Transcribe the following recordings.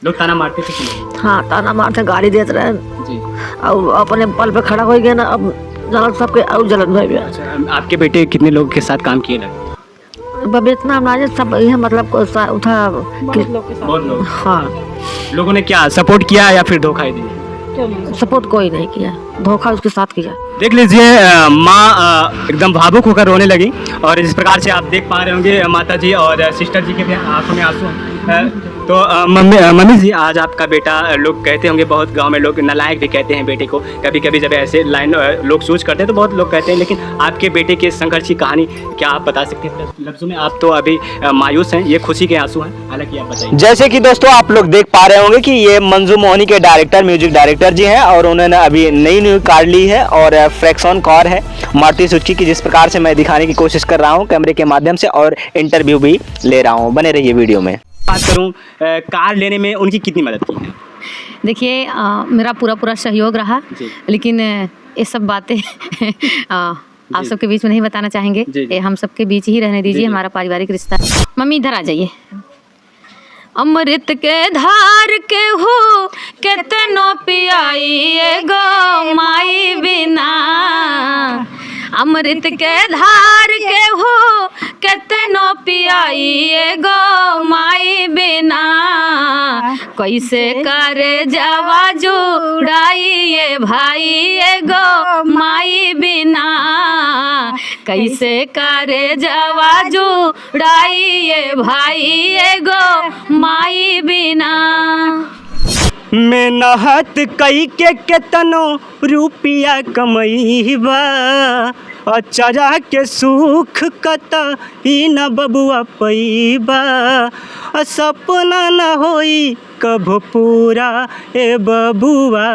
लोग ताना मारते थे कि नहीं? हाँ, ताना मारते, गाली देते रहे जी। और अपने पल पे खड़ा हो गया ना, अब जलन सबके और जलन भर गया। अच्छा, आपके बेटे कितने लोगों के साथ काम किए लगे? अब इतना हमारे सब यह मतलब था बहुत लोग। हाँ, लोगों ने क्या सपोर्ट किया या फिर धोखा ही दिया? सपोर्ट कोई नहीं किया, धोखा उसके साथ किया। देख लीजिए माँ एकदम भावुक होकर रोने लगी और इस प्रकार से आप देख पा रहे होंगे माता जी और सिस्टर जी के भी आंखों में आंसू हैं। तो मम्मी जी, आज आपका बेटा, लोग कहते होंगे, बहुत गांव में लोग नालायक भी कहते हैं बेटे को, कभी कभी जब ऐसे लाइन लोग सोच करते हैं तो बहुत लोग कहते हैं, लेकिन आपके बेटे के संघर्ष की कहानी क्या आप बता सकते हैं लफ्ज़ों में? आप तो अभी मायूस हैं, ये खुशी के आंसू हैं, हालांकि आप बताइए। जैसे कि दोस्तों आप लोग देख पा रहे होंगे कि ये मंजू मोहनी के डायरेक्टर, म्यूजिक डायरेक्टर जी हैं और उन्होंने अभी नई कार ली है और फ्रैक्शन कार है मारुति सुजुकी की, जिस प्रकार से मैं दिखाने की कोशिश कर रहा हूँ कैमरे के माध्यम से और इंटरव्यू भी ले रहा हूँ। बने रहिए वीडियो में। बात करूँ कार लेने में उनकी कितनी मदद की है? देखिए, मेरा पूरा सहयोग रहा, लेकिन ये सब बातें आप सबके बीच में नहीं बताना चाहेंगे। ये हम सबके बीच ही रहने दीजिए, हमारा पारिवारिक रिश्ता। मम्मी इधर आ जाइए। अमृत के धार के हो केतनो पियाई गो माई बिना, अमृत के धार के हो केतनो पियाई गो माई बिना, कैसे करे जावा जुड़ाई भाई गो माई बिना, कैसे करे जावा जुड़ाई भाई गो माई बिना। मेहनत कई के केतनो रुपया कमईबा, अचरा के सुख कतई न बबुआ पैबा, सपना न होई कभो पूरा ए बबुआ,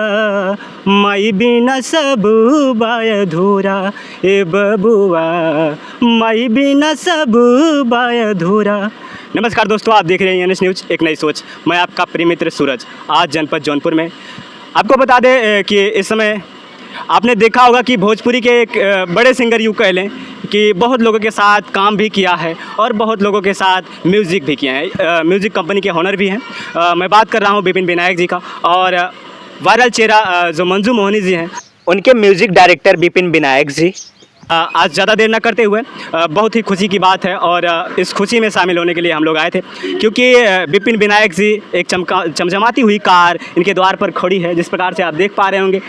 माई बिना सब बा अधूरा ए बबुआ, माई बिना सब बा अधूरा। नमस्कार दोस्तों, आप देख रहे हैं NS न्यूज़ एक नई सोच। मैं आपका प्रिय मित्र सूरज, आज जनपद जौनपुर में। आपको बता दें कि इस समय आपने देखा होगा कि भोजपुरी के एक बड़े सिंगर यूँ कह लें कि बहुत लोगों के साथ काम भी किया है और बहुत लोगों के साथ म्यूज़िक भी किया है, म्यूज़िक कंपनी के ऑनर भी हैं। मैं बात कर रहा हूँ विपिन विनायक जी का, और वायरल चेहरा जो मंजू मोहनी जी हैं, उनके म्यूजिक डायरेक्टर विपिन विनायक जी। आज ज़्यादा देर न करते हुए बहुत ही खुशी की बात है और इस खुशी में शामिल होने के लिए हम लोग आए थे, क्योंकि विपिन विनायक जी एक चमचमाती हुई कार इनके द्वार पर खड़ी है, जिस प्रकार से आप देख पा रहे होंगे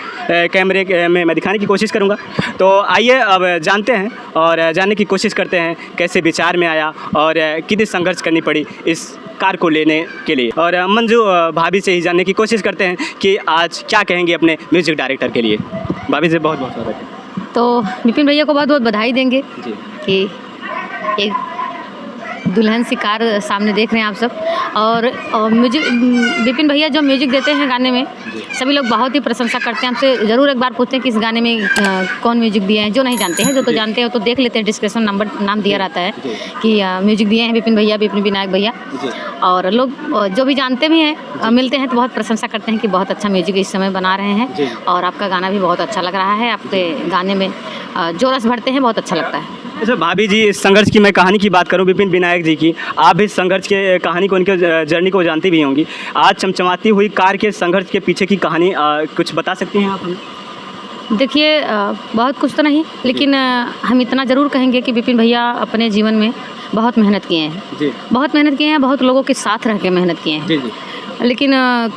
कैमरे में मैं दिखाने की कोशिश करूंगा। तो आइए अब जानते हैं और जानने की कोशिश करते हैं कैसे विचार में आया और कितनी संघर्ष करनी पड़ी इस कार को लेने के लिए। और मंजू भाभी से ही जानने की कोशिश करते हैं कि आज क्या कहेंगे अपने म्यूज़िक डायरेक्टर के लिए। भाभी से बहुत बहुत स्वागत है। तो विपिन भैया को बहुत बहुत बधाई देंगे जी कि एक दुल्हन सी कार सामने देख रहे हैं आप सब। और म्यूजिक, विपिन भैया जो म्यूजिक देते हैं गाने में, सभी लोग बहुत ही प्रशंसा करते हैं। हमसे ज़रूर एक बार पूछते हैं कि इस गाने में कौन म्यूजिक दिए हैं। जो नहीं जानते हैं, जो तो जानते हैं तो देख लेते हैं, डिस्क्रिप्शन नाम दिया रहता है कि म्यूजिक दिए हैं विपिन भैया, विपिन विनायक भैया। और लोग जो भी जानते भी हैं, मिलते हैं तो बहुत प्रशंसा करते हैं कि बहुत अच्छा म्यूजिक इस समय बना रहे हैं और आपका गाना भी बहुत अच्छा लग रहा है। आपके गाने में जो रस भरते हैं बहुत अच्छा लगता है। अच्छा भाभी जी, इस संघर्ष की मैं कहानी की बात करूं विपिन विनायक जी की, आप भी संघर्ष के कहानी को, उनके जर्नी को जानती भी होंगी। आज चमचमाती हुई कार के संघर्ष के पीछे की कहानी कुछ बता सकती हैं आप हमें? देखिए, बहुत कुछ तो नहीं, लेकिन हम इतना ज़रूर कहेंगे कि विपिन भैया अपने जीवन में बहुत मेहनत किए हैं जी। बहुत मेहनत किए हैं, बहुत लोगों के साथ रह के मेहनत किए हैं जी जी। लेकिन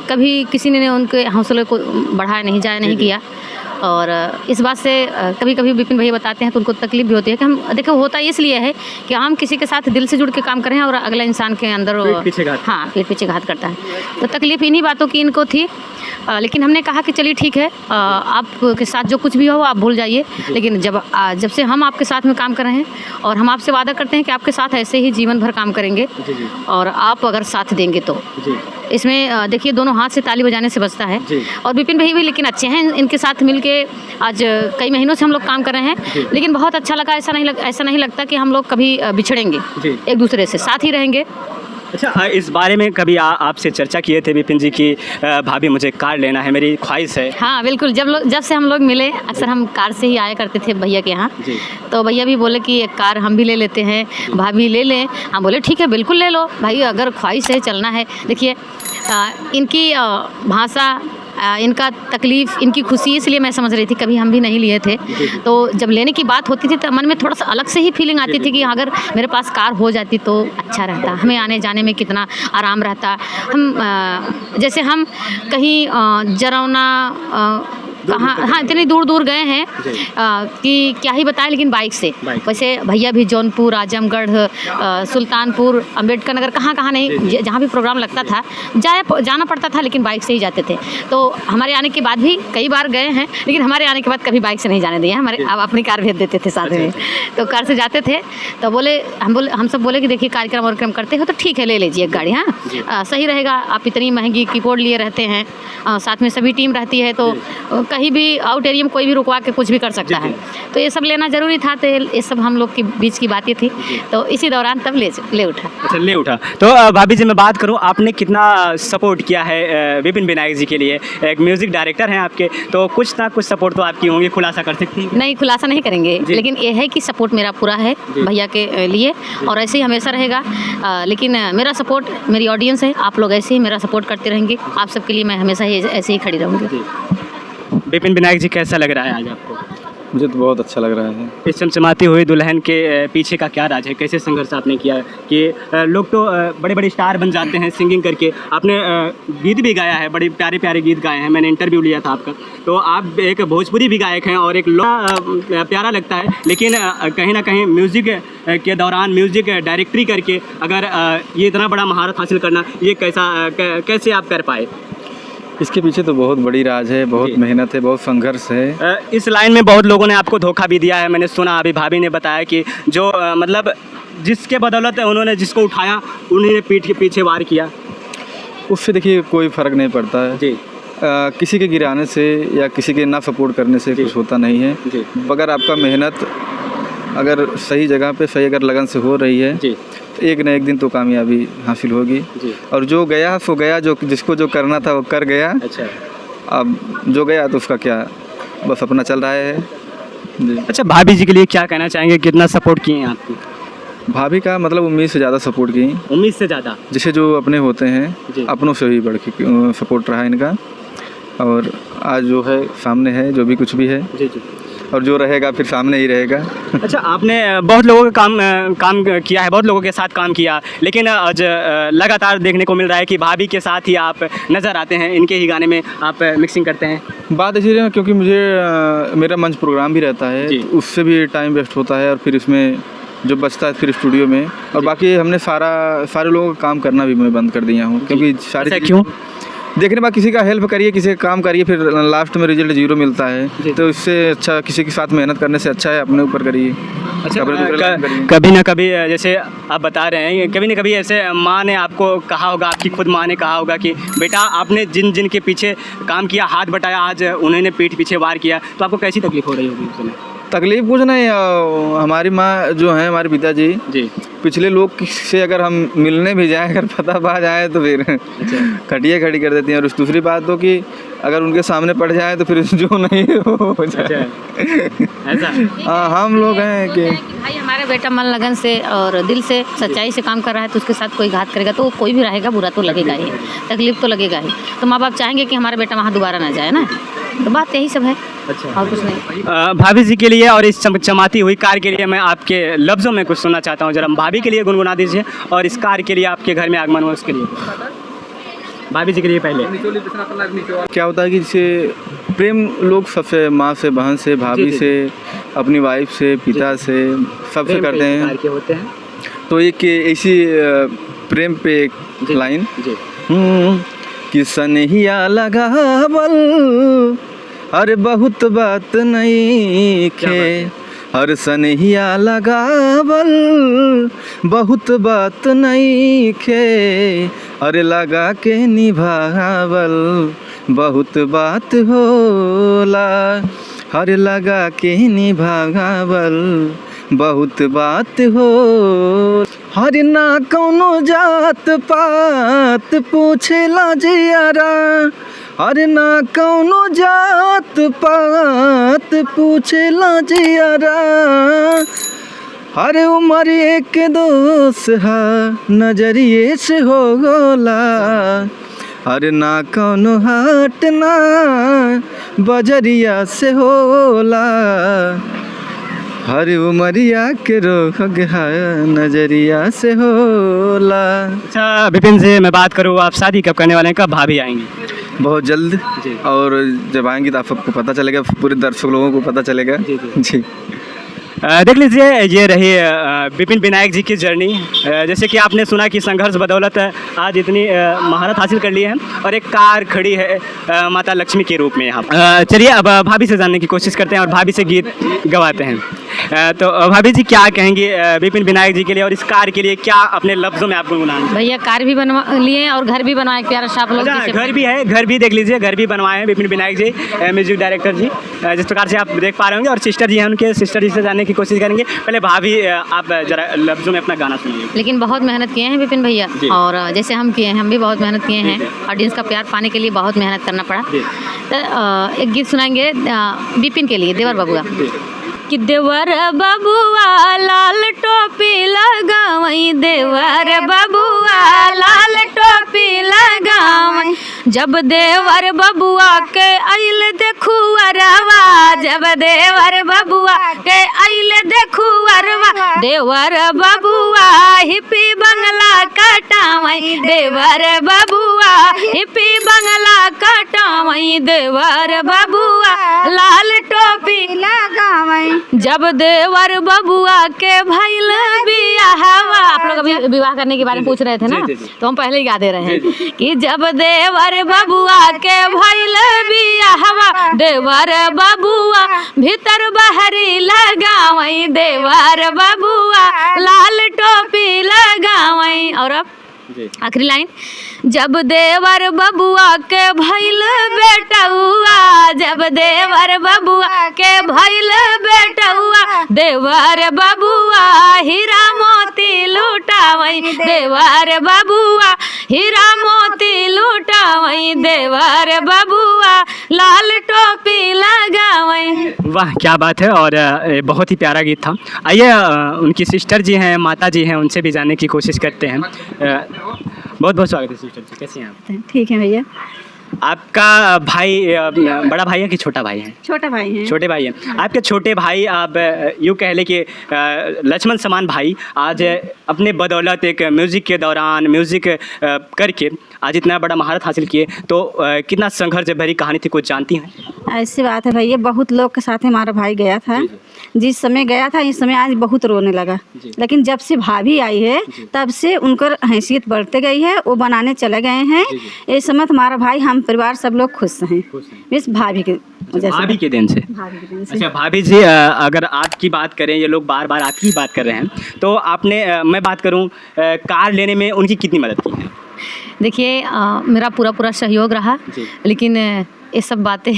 कभी किसी ने उनके हौसले को बढ़ाया नहीं, जाया नहीं किया। और इस बात से कभी कभी विपिन भैया बताते हैं तो उनको तकलीफ भी होती है कि हम देखो, होता इसलिए है कि हम किसी के साथ दिल से जुड़ के काम कर रहे हैं और अगला इंसान के अंदर पीठ पीछे घात करता है। तो तकलीफ इन्हीं बातों की इनको थी। लेकिन हमने कहा कि चलिए ठीक है, आपके साथ जो कुछ भी हो आप भूल जाइए, लेकिन जब से हम आपके साथ में काम कर रहे हैं और हम आपसे वादा करते हैं कि आपके साथ ऐसे ही जीवन भर काम करेंगे और आप अगर साथ देंगे तो इसमें देखिए दोनों हाथ से ताली बजाने से बचता है। और विपिन भाई भी लेकिन अच्छे हैं, इनके साथ मिलके आज कई महीनों से हम लोग काम कर रहे हैं, लेकिन बहुत अच्छा लगा। ऐसा नहीं लगता कि हम लोग कभी बिछड़ेंगे, एक दूसरे से साथ ही रहेंगे। अच्छा, इस बारे में कभी आपसे चर्चा किए थे विपिन जी की भाभी मुझे कार लेना है, मेरी ख्वाहिश है। हाँ बिल्कुल, जब से हम लोग मिले अक्सर हम कार से ही आया करते थे भैया के यहाँ। जी। तो भैया भी बोले कि एक कार हम भी ले लेते हैं, भाभी ले लें। हम बोले ठीक है बिल्कुल ले लो भाई, अगर ख्वाहिश है चलना है। देखिए इनकी भाषा, इनका तकलीफ़, इनकी खुशी, इसलिए मैं समझ रही थी। कभी हम भी नहीं लिए थे, तो जब लेने की बात होती थी तो मन में थोड़ा सा अलग से ही फीलिंग आती थी कि अगर मेरे पास कार हो जाती तो अच्छा रहता, हमें आने जाने में कितना आराम रहता। हम जैसे हम कहीं जरौना कहाँ, हाँ इतनी दूर दूर गए हैं कि क्या ही बताएं, लेकिन बाइक से। वैसे भैया भी जौनपुर, आजमगढ़, सुल्तानपुर, अम्बेडकर नगर, कहाँ नहीं, जहाँ भी प्रोग्राम लगता था जाना पड़ता था, लेकिन बाइक से ही जाते थे। तो हमारे आने के बाद भी कई बार गए हैं, लेकिन हमारे आने के बाद कभी बाइक से नहीं जाने दिया। हमारे अब अपनी कार भेज देते थे साथ में, तो कार से जाते थे। तो हम सब बोले कि देखिए कार्यक्रम वार्क्रम करते हो तो ठीक है ले लीजिए एक गाड़ी, हाँ सही रहेगा। आप इतनी महंगी कीबोर्ड लिए रहते हैं, साथ में सभी टीम रहती है, तो कहीं भी आउट एरिया में कोई भी रुकवा के कुछ भी कर सकता है। तो ये सब लेना ज़रूरी था, तो ये सब हम लोग के बीच की बातें थी, तो इसी दौरान तब ले उठा। अच्छा, ले उठा। तो भाभी जी मैं बात करूं, आपने कितना सपोर्ट किया है विपिन विनायक जी के लिए? एक म्यूज़िक डायरेक्टर हैं आपके, तो कुछ ना कुछ सपोर्ट तो आपकी होंगी, खुलासा कर सकती हैं? नहीं, खुलासा नहीं करेंगे, लेकिन ये है कि सपोर्ट मेरा पूरा है भैया के लिए, और ऐसे ही हमेशा रहेगा। लेकिन मेरा सपोर्ट मेरी ऑडियंस है, आप लोग ऐसे ही मेरा सपोर्ट करते रहेंगे। आप सबके लिए मैं हमेशा ही ऐसे ही खड़ी रहूँगी। विपिन विनायक जी कैसा लग रहा है आज आपको? मुझे तो बहुत अच्छा लग रहा है। इस चमचमाती हुई दुल्हन के पीछे का क्या राज है? कैसे संघर्ष आपने किया कि लोग तो बड़े बड़े स्टार बन जाते हैं सिंगिंग करके, आपने गीत भी गाया है, बड़े प्यारे प्यारे गीत गाए हैं, मैंने इंटरव्यू लिया था आपका। तो आप एक भोजपुरी भी गायक हैं और एक प्यारा लगता है, लेकिन कहीं ना कहीं म्यूज़िक के दौरान म्यूज़िक डायरेक्टरी करके अगर ये इतना बड़ा महारत हासिल करना, ये कैसे आप कर पाए? इसके पीछे तो बहुत बड़ी राज है, बहुत मेहनत है, बहुत संघर्ष है। इस लाइन में बहुत लोगों ने आपको धोखा भी दिया है, मैंने सुना। अभी भाभी ने बताया कि जो मतलब जिसके बदौलत उन्होंने जिसको उठाया उन्हें पीठ के पीछे वार किया। उससे देखिए कोई फ़र्क नहीं पड़ता है जी। किसी के गिराने से या किसी के ना सपोर्ट करने से कुछ होता नहीं है जी। अगर आपका मेहनत अगर सही जगह पे सही अगर लगन से हो रही है जी, तो एक न एक दिन तो कामयाबी हासिल होगी जी। और जो गया सो गया, जो जिसको जो करना था वो कर गया। अच्छा, अब जो गया तो उसका क्या, बस अपना चल रहा है जी। अच्छा, भाभी जी के लिए क्या कहना चाहेंगे? कितना सपोर्ट किए हैं आपकी? भाभी का मतलब उम्मीद से ज़्यादा सपोर्ट की, उम्मीद से ज़्यादा। जैसे जो अपने होते जी। हैं अपनों से भी बढ़ के सपोर्ट रहा इनका, और आज जो है सामने है, जो भी कुछ भी है जी जी, और जो रहेगा फिर सामने ही रहेगा। अच्छा, आपने बहुत लोगों का काम किया है, बहुत लोगों के साथ काम किया, लेकिन आज लगातार देखने को मिल रहा है कि भाभी के साथ ही आप नज़र आते हैं, इनके ही गाने में आप मिक्सिंग करते हैं। बात ऐसी है क्योंकि मुझे मेरा मंच प्रोग्राम भी रहता है, जी। तो उससे भी टाइम वेस्ट होता है और फिर इसमें जो बचता है फिर स्टूडियो में, और बाकी हमने सारे लोगों का काम करना भी मैं बंद कर दिया हूँ, क्योंकि सारी क्यों? देखने बाद किसी का हेल्प करिए, किसी का काम करिए, फिर लास्ट में रिजल्ट 0 मिलता है, तो इससे अच्छा किसी के साथ मेहनत करने से अच्छा है अपने ऊपर करिए। अच्छा, कभी ना कभी जैसे आप बता रहे हैं, कभी ना कभी ऐसे माँ ने आपको कहा होगा, आपकी खुद माँ ने कहा होगा कि बेटा आपने जिन के पीछे काम किया, हाथ बटाया, आज उन्होंने पीठ पीछे वार किया, तो आपको कैसी तकलीफ हो रही होगी उस समय? तकलीफ कुछ नहीं, हमारी माँ जो है, हमारे पिताजी जी, पिछले लोग से अगर हम मिलने भी जाए, अगर पता पा जाए तो फिर खटिया खड़ी कर देती हैं, और दूसरी बात तो कि अगर उनके सामने पड़ जाए तो फिर जो नहीं हो जाए। ऐसा? हाँ, हम लोग हैं कि भाई हमारा बेटा मन लगन से और दिल से सच्चाई से काम कर रहा है, तो उसके साथ कोई घात करेगा तो कोई भी रहेगा, बुरा तो लगेगा ही, तकलीफ तो लगेगा ही। तो माँ बाप चाहेंगे कि हमारा बेटा वहाँ दोबारा ना जाए ना, तो बात यही सब है। अच्छा, और कुछ नहीं। भाभी जी के लिए और इस चमचमाती हुई कार के लिए मैं आपके लफ्ज़ों में कुछ सुनना चाहता हूँ, जरा भाभी के लिए गुनगुना दीजिए, और इस कार के लिए आपके घर में आगमन हुआ उसके लिए। भाभी जी के लिए पहले क्या होता है कि जैसे प्रेम लोग सबसे, माँ से, बहन से, भाभी से, अपनी वाइफ से, पिता से, सबसे करते हैं, होते हैं। तो एक ऐसी प्रेम पे एक लाइन कि सनहिया लगावल अरे बहुत बात नहीं खे, हर सनहिया लगावल बहुत बात नहीं खे, अरे लगा के निभावल बहुत बात होला, हर लगा के निभावल बहुत बात हो। हर ना कौनो जात पात पूछेला जियारा, हर ना कौनो जात पात पूछेला जियारा, हर उम्र एक दोस्त हा नजरिए से होला, हर ना कौनो हाट ना बजरिया से होला, हर उमरिया के रोग नजरिया से होला। अच्छा विपिन जी, मैं बात करूँ, आप शादी कब करने वाले हैं, कब भाभी आएंगी? बहुत जल्द, और जब आएंगी तो आपको पता चलेगा, पूरे दर्शक लोगों को पता चलेगा। जी देख लीजिए, ये रही विपिन विनायक जी की जर्नी। जैसे कि आपने सुना कि संघर्ष बदौलत आज इतनी महारत हासिल कर ली है, और एक कार खड़ी है माता लक्ष्मी के रूप में यहाँ। चलिए अब भाभी से जानने की कोशिश करते हैं और भाभी से गीत गवाते हैं। तो भाभी जी क्या कहेंगी विपिन विनायक जी के लिए, और इस कार के लिए क्या अपने लफ्ज़ों में आप गुनगुनाएंगे? भैया कार भी बनवा लिए और घर भी बनवाए, प्यारा सा आप लोग। अच्छा, घर भी है, घर भी देख लीजिए, घर भी बनवाए हैं विपिन विनायक जी, म्यूजिक डायरेक्टर जी, जिस प्रकार से आप देख पा रहे होंगे। और सिस्टर जी हैं उनके, सिस्टर जी से जानने की कोशिश करेंगे। पहले भाभी आप जरा लफ्ज़ों में अपना गाना सुनिए। लेकिन बहुत मेहनत किए हैं विपिन भैया, और जैसे हम किए हैं, हम भी बहुत मेहनत किए हैं। ऑडियंस का प्यार पाने के लिए बहुत मेहनत करना पड़ा। तो एक गीत सुनाएंगे विपिन के लिए, देवर बबुआ। कि देवर बबुआ लाल टोपी लगावई, देवर बबुआ लाल टोपी लगावई, जब देवर बबुआ के आइल देखू अरवा, जब देवर बबुआ के आइल देखू अरवा, देवर बबुआ हिप्पी बंगला कटावई, देवर बबुआ हिप्पी बंगला कटावई, देवर बबुआ लाल टोपी लगावई, जब देवर बबुआ के भइल बियाहवा। आप लोग अभी विवाह करने के बारे में पूछ रहे थे ना, तो हम पहले ही गा दे रहे हैं कि जब देवर बबुआ के भइल बियाहवा, देवर बबुआ भीतर बहरी लगावई, देवर बबुआ लाल टोपी लगावई। और अब आखिरी लाइन, जब देवर बबुआ के भइल बेटुआ, जब देवर बबुआ के भइल बेटुआ, देवर बबुआ हीरा मोती लुटावई, देवर बबुआ हीरा मोती लुटावई, देवर बबुआ लाल टोपी लगावई। वाह क्या बात है, और बहुत ही प्यारा गीत था। आइए उनकी सिस्टर जी हैं, माता जी हैं, उनसे भी जानने की कोशिश करते हैं। बहुत बहुत स्वागत है सिस्टर जी, कैसी हैं आप? ठीक है भैया। आपका भाई बड़ा भाई है कि छोटा भाई है? छोटा भाई है। छोटे भाई हैं आपके। छोटे भाई, आप यूँ कह लें कि लक्ष्मण समान भाई, आज अपने बदौलत एक म्यूज़िक के दौरान म्यूज़िक करके आज इतना बड़ा महारत हासिल किए, तो कितना संघर्ष भरी कहानी थी, कुछ जानती हैं? ऐसी बात है भैया, बहुत लोग के साथ हमारा भाई गया था। जिस समय गया था इस समय आज बहुत रोने लगा, लेकिन जब से भाभी आई है तब से उनकर हैसियत बढ़ते गई है, वो बनाने चले गए हैं। इस समय हमारा भाई, हम परिवार सब लोग खुश हैं इस भाभी के वजह से। भाभी के दिन से। अच्छा भाभी जी, अगर आपकी बात करें, ये लोग बार बार आपकी बात कर रहे हैं, तो आपने मैं बात करूं कार लेने में उनकी कितनी मदद की है? देखिए मेरा पूरा सहयोग रहा, लेकिन ये सब बातें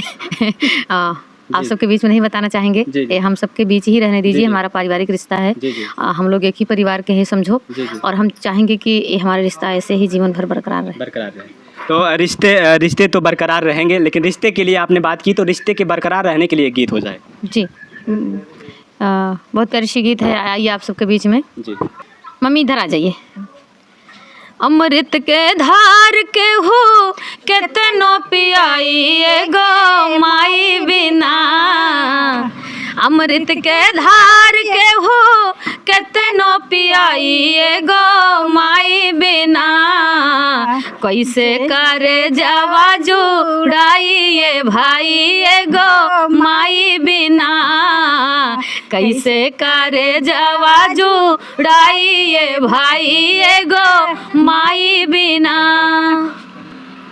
आप सबके बीच में नहीं बताना चाहेंगे। ये हम सबके बीच ही रहने दीजिए, हमारा पारिवारिक रिश्ता है। हम लोग एक ही परिवार के हैं समझो, और हम चाहेंगे कि ये हमारा रिश्ता ऐसे ही जीवन भर बरकरार रहे। तो रिश्ते तो बरकरार रहेंगे, लेकिन रिश्ते के लिए आपने बात की, तो रिश्ते के बरकरार रहने के लिए गीत हो जाए। जी बहुत प्यारी सी गीत है, आइए आप सबके बीच में। जी मम्मी इधर आ जाइए। अमृत के धार के हो कितनो पियाई गो माई बिना, अमृत के धार के हो कितनो पियाई गो माई बिना, कैसे करे जवा जुड़ाई भाई गो माई बिना, कैसे करे जवा जुड़ाई भाई गो माई बिना।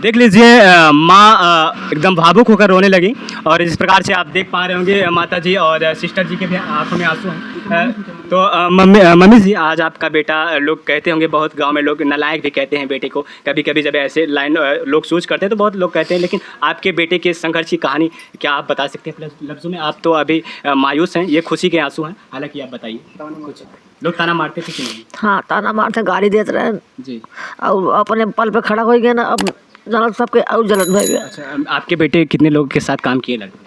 देख लीजिए माँ एकदम भावुक होकर रोने लगी, और इस प्रकार से आप देख पा रहे होंगे माता जी और सिस्टर जी के भी आंखों में आंसू हैं। तो मम्मी जी, आज आपका बेटा, लोग कहते होंगे, बहुत गांव में लोग नालायक भी कहते हैं बेटे को, कभी कभी जब ऐसे लाइन लोग चूज करते हैं तो बहुत लोग कहते हैं, लेकिन आपके बेटे के संघर्ष की कहानी क्या आप बता सकते हैं लफ्ज़ों में? आप तो अभी मायूस हैं, ये खुशी के आंसू हैं, हालांकि आप बताइए कुछ। लोग ताना मारते थे कि नहीं? हाँ, ताना मारते, गाड़ी देते रहे जी। और अपने पल पे खड़ा हो गया ना, अब जलन सबके और जलन भाई भैया। अच्छा, आपके बेटे कितने लोगों के साथ काम किए लगभग?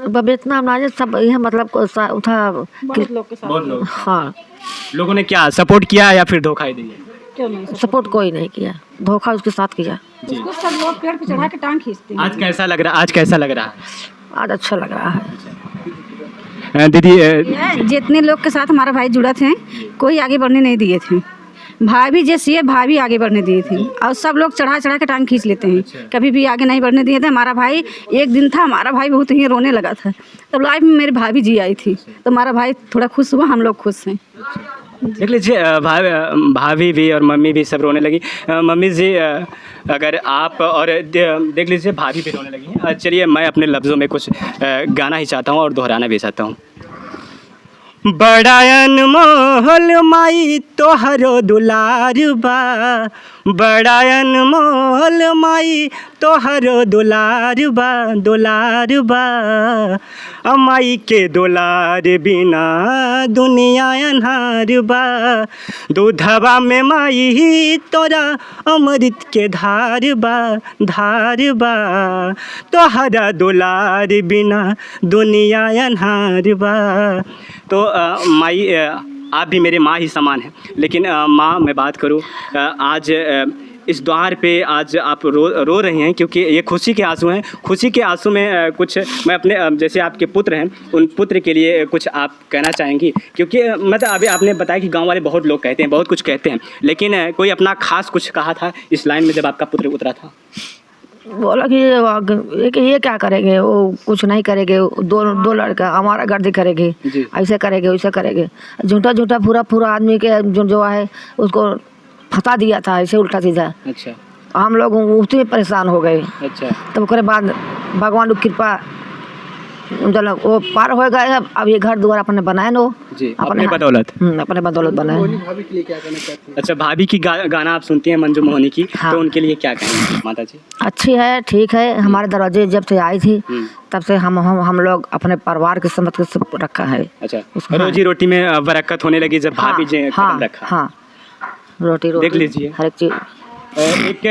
बब इतना नाजे सब यह मतलब उठा बहुत लोग के साथ। बहुत लोग। हाँ, लोगों ने क्या सपोर्ट किया या फिर धोखा ही दिया? क्यों नहीं? सपोर्ट कोई नहीं किया, धोखा उसके साथ किया। उसको सब लोग पेड़ पे चढ़ा के टांग खींचते हैं। आज कैसा लग रहा है? आज कैसा लग रहा है? आज अच्छा लग रहा है। दीदी जितने लोग के साथ हमारा भाई जुड़ा थे, कोई आगे बढ़ने नहीं दिए थे। भाभी जैसी है, भाभी आगे बढ़ने दिए थे, और सब लोग चढ़ा चढ़ा के टांग खींच लेते हैं, कभी भी आगे नहीं बढ़ने दिए थे। हमारा भाई, एक दिन था हमारा भाई बहुत ही रोने लगा था, तब लाइफ में मेरी भाभी जी आई थी, तो हमारा भाई थोड़ा खुश हुआ, हम लोग खुश हैं। देख लीजिए, भाभी भी और मम्मी भी सब रोने लगी। मम्मी जी, अगर आप और देख लीजिए भाभी भी रोने लगी हैं। चलिए, मैं अपने लफ्ज़ों में कुछ गाना ही चाहता हूँ और दोहराना भी चाहता हूँ। बड़ा अनमोल माई तोहरो दुलार बा, बड़ा अनमोल माई तोहरो दुलार बा, दुलार बा। माई के दुलार बिना दुनिया अन्हार बा, दूधवा में माई तोरा अमृत के धार बा, धार बा। तोहरा दुलार बिना दुनिया अन्हार बा। तो माई, आप भी मेरे माँ ही समान हैं, लेकिन माँ, मैं बात करूँ, आज इस द्वार पे आज आप रो रही हैं क्योंकि ये खुशी के आंसू हैं। खुशी के आंसू में कुछ मैं अपने, जैसे आपके पुत्र हैं, उन पुत्र के लिए कुछ आप कहना चाहेंगी? क्योंकि मतलब अभी आपने बताया कि गांव वाले बहुत लोग कहते हैं, बहुत कुछ कहते हैं, लेकिन कोई अपना खास कुछ कहा था इस लाइन में जब आपका पुत्र उतरा था? बोला कि ये क्या करेंगे, वो कुछ नहीं करेंगे, दो लड़का हमारा गर्दी करेंगे, ऐसे करेंगे वैसे करेंगे। झूठा झूठा पूरा आदमी के जो है उसको फंसा दिया था, ऐसे उल्टा सीधा। अच्छा। हम लोग उसी में परेशान हो गए। अच्छा। तब उसके बाद भगवान की कृपा, चलो वो पार हो गए। अब ये घर द्वार अपने बनाए नो जी, अपने बदौलत। अपने बदौलत बनाए। अच्छा, भाभी की गाना आप सुनती हैं, मंजू मोहनी की? हाँ। तो उनके लिए क्या कहेंगे माता जी? अच्छी है, ठीक है। हमारे दरवाजे जब से आई थी तब से हम लोग अपने परिवार के समझ के सब रखा है। अच्छा, रोजी रोटी में बरकत होने लगी जब भाभी जी कदम रखा। हाँ, रोटी देख लीजिए, हर एक चीज। एक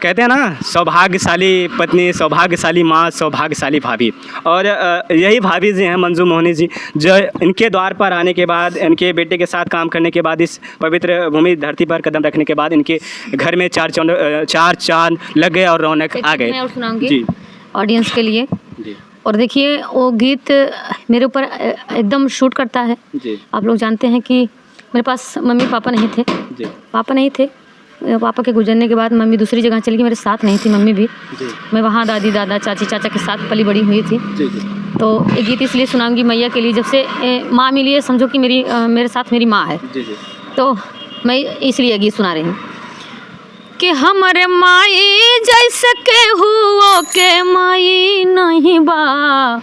कहते हैं ना, सौभाग्यशाली पत्नी, सौभाग्यशाली माँ, सौभाग्यशाली भाभी, और यही भाभी जी हैं मंजू मोहनी जी, जो इनके द्वार पर आने के बाद, इनके बेटे के साथ काम करने के बाद, इस पवित्र भूमि धरती पर कदम रखने के बाद इनके घर में चार चांद लग गए और रौनक आ गए। मैं और सुनाऊंगी ऑडियंस के लिए जी। और देखिए, वो गीत मेरे ऊपर एकदम शूट करता है जी। आप लोग जानते हैं कि मेरे पास मम्मी पापा नहीं थे जी। पापा नहीं थे, पापा के गुजरने के बाद मम्मी दूसरी जगह चली गई, मेरे साथ नहीं थी मम्मी भी जी। मैं वहाँ दादी दादा चाची चाचा के साथ पली बड़ी हुई थी जी जी। तो एक गीत इसलिए सुनाऊंगी मैया के लिए, जब से माँ मिली है समझो कि मेरे साथ मेरी माँ है जी जी। तो मैं इसलिए गीत सुना रही हूँ कि हमरे माई जैसे के हुओ के माई नहीं बा,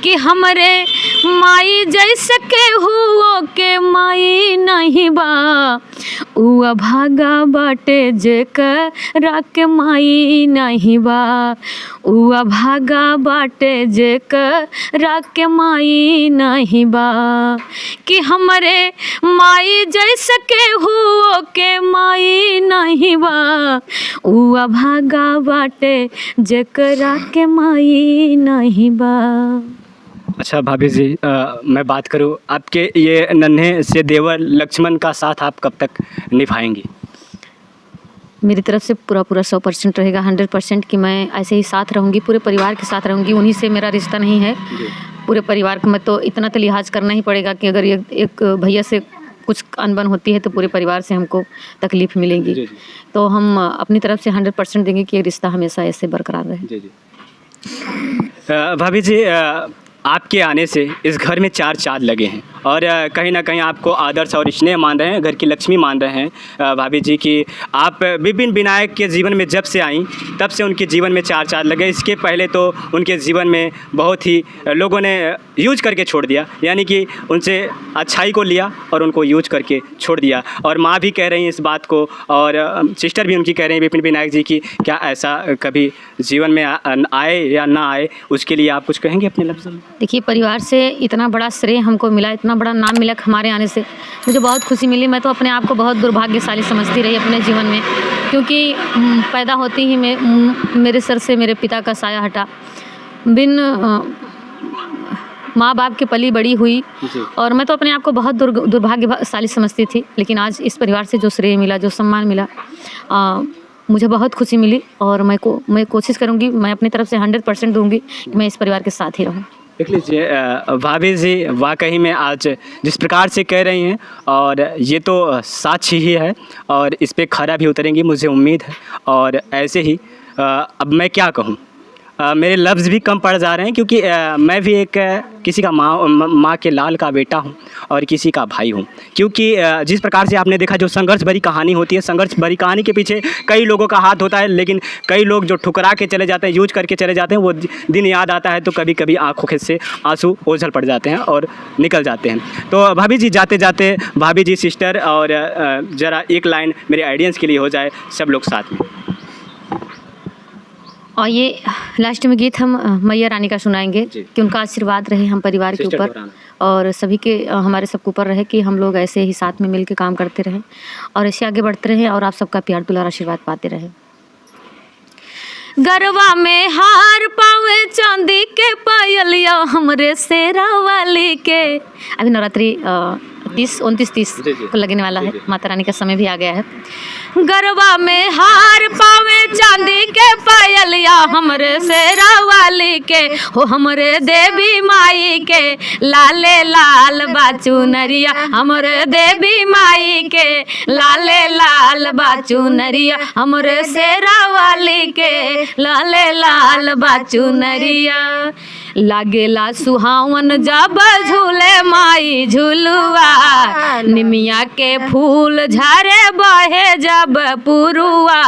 कि हमरे माई जैसे के हुओ के माई नहीं बा, उ अभागा बाटे जेकरा के माई नहीं बा, उ अभागा बाटे जेकरा के माई नहीं बा, कि हमरे माई जैसे के हुओ के माई नहीं बा, उ अभागा बाटे जेकरा के माई नहीं बा। अच्छा भाभी जी, मैं बात करूँ, आपके ये नन्हे से देवर लक्ष्मण का साथ आप कब तक निभाएंगी? मेरी तरफ से पूरा 100% रहेगा, 100% कि मैं ऐसे ही साथ रहूँगी, पूरे परिवार के साथ रहूँगी। उन्हीं से मेरा रिश्ता नहीं है, पूरे परिवार को मैं तो इतना तो लिहाज करना ही पड़ेगा कि अगर एक भैया से कुछ अनबन होती है तो पूरे परिवार से हमको तकलीफ़ मिलेगी जी। तो हम अपनी तरफ से 100% देंगे कि ये रिश्ता हमेशा ऐसे बरकरार रहे जी। भाभी जी, आपके आने से इस घर में 4 चाँद लगे हैं और कहीं ना कहीं आपको आदर्श और स्नेह मान रहे हैं, घर की लक्ष्मी मान रहे हैं भाभी जी कि आप विपिन विनायक के जीवन में जब से आई तब से उनके जीवन में 4 चाँद लगे। इसके पहले तो उनके जीवन में बहुत ही लोगों ने यूज करके छोड़ दिया, यानी कि उनसे अच्छाई को लिया और उनको यूज करके छोड़ दिया। और माँ भी कह रही हैं इस बात को और सिस्टर भी उनकी कह रही हैं विपिन विनायक जी की क्या ऐसा कभी जीवन में आए या ना आए, उसके लिए आप कुछ कहेंगे अपने लफ्ज़ में? देखिए, परिवार से इतना बड़ा श्रेय हमको मिला, इतना बड़ा नाम मिला हमारे आने से मुझे बहुत खुशी मिली। मैं तो अपने आप को बहुत दुर्भाग्यशाली समझती रही अपने जीवन में, क्योंकि पैदा होती ही मेरे सर से मेरे पिता का साया हटा, बिन माँ बाप के पली बड़ी हुई और मैं तो अपने आप को बहुत दुर्भाग्यशाली समझती थी। लेकिन आज इस परिवार से जो श्रेय मिला, जो सम्मान मिला, मुझे बहुत खुशी मिली और मैं कोशिश करूँगी, मैं अपनी तरफ से 100% दूँगी कि मैं इस परिवार के साथ ही रहूँ। देख लीजिए भाभी जी वाकई में आज जिस प्रकार से कह रही हैं और ये तो साक्षी ही है और इस पे खरा भी उतरेंगी मुझे उम्मीद है। और ऐसे ही अब मैं क्या कहूँ, मेरे लफ्ज़ भी कम पड़ जा रहे हैं क्योंकि मैं भी एक किसी का माँ के लाल का बेटा हूँ और किसी का भाई हूँ। क्योंकि जिस प्रकार से आपने देखा जो संघर्ष भरी कहानी होती है, संघर्ष भरी कहानी के पीछे कई लोगों का हाथ होता है, लेकिन कई लोग जो ठुकरा के चले जाते हैं, यूज करके चले जाते हैं, वो दिन याद आता है तो कभी कभी आँखों से आंसू ओझल पड़ जाते हैं और निकल जाते हैं। तो भाभी जी जाते जाते भाभी जी सिस्टर और ज़रा एक लाइन मेरे ऑडियंस के लिए हो जाए, सब लोग साथ में। और ये लास्ट में गीत हम मैया रानी का सुनाएंगे कि उनका आशीर्वाद रहे हम परिवार के ऊपर और सभी के हमारे सबके ऊपर रहे कि हम लोग ऐसे ही साथ में मिल के काम करते रहें और ऐसे आगे बढ़ते रहें और आप सबका प्यार दुलार आशीर्वाद पाते रहें। गरबा में हार पावे चांदी के पायलिया हमरे शेरा वाली के। अभी नवरात्रि 29-30 को लगने वाला है, माता रानी का समय भी आ गया है। गरबा में हार पावे चांदी के पायलिया हमरे शेरा वाली के, हो हमरे देवी माई के लाले लाल बाचू नरिया, हमरे देवी माई के लाले लाल बाचू नरिया, हमरे शेरा वाली के लाले लाल बाचू नरिया। लागेला सुहावन जब झूले माई झुलुआ, निमिया के फूल झारे बहे जब पुरुआ,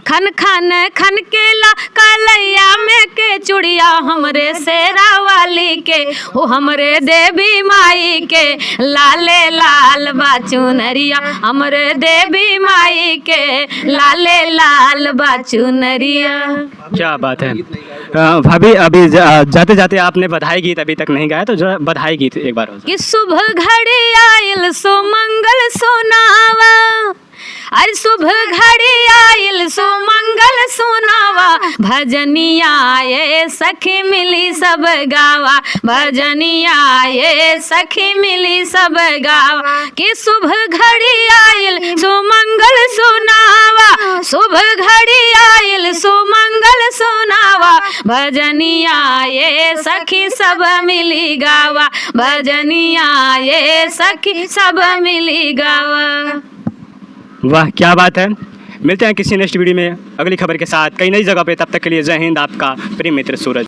खन खन खन केला कलैया में के चुड़िया हमरे शेरा वाली के, हो हमरे देवी माई के लाले लाल बाचू नरिया, हमरे देवी माई के लाले लाल बाचू नरिया। क्या बात है भाभी, अभी जाते जाते आपने बधाई गीत अभी तक नहीं गाया तो जो बधाई गीत एक बार हो कि सुबह घड़ी आयल सो मंगल सुनावा, अरे सुबह घड़ी आयल सो मंगल सुनावा, भजनिया ये सखी मिली सब गावा, भजनिया ये सखी मिली सब गावा। कि सुबह घड़ी आयल सो मंगल सुनावा, सुबह घड़ी आयल सो मंगल सुनावा, भजनिया ये सखी सब मिली गावा, भजनिया ये सखी सब मिली गावा। वाह क्या बात है। मिलते हैं किसी नेक्स्ट वीडियो में अगली खबर के साथ कई नई जगह पे, तब तक के लिए जय हिंद, आपका प्रिय मित्र सूरज।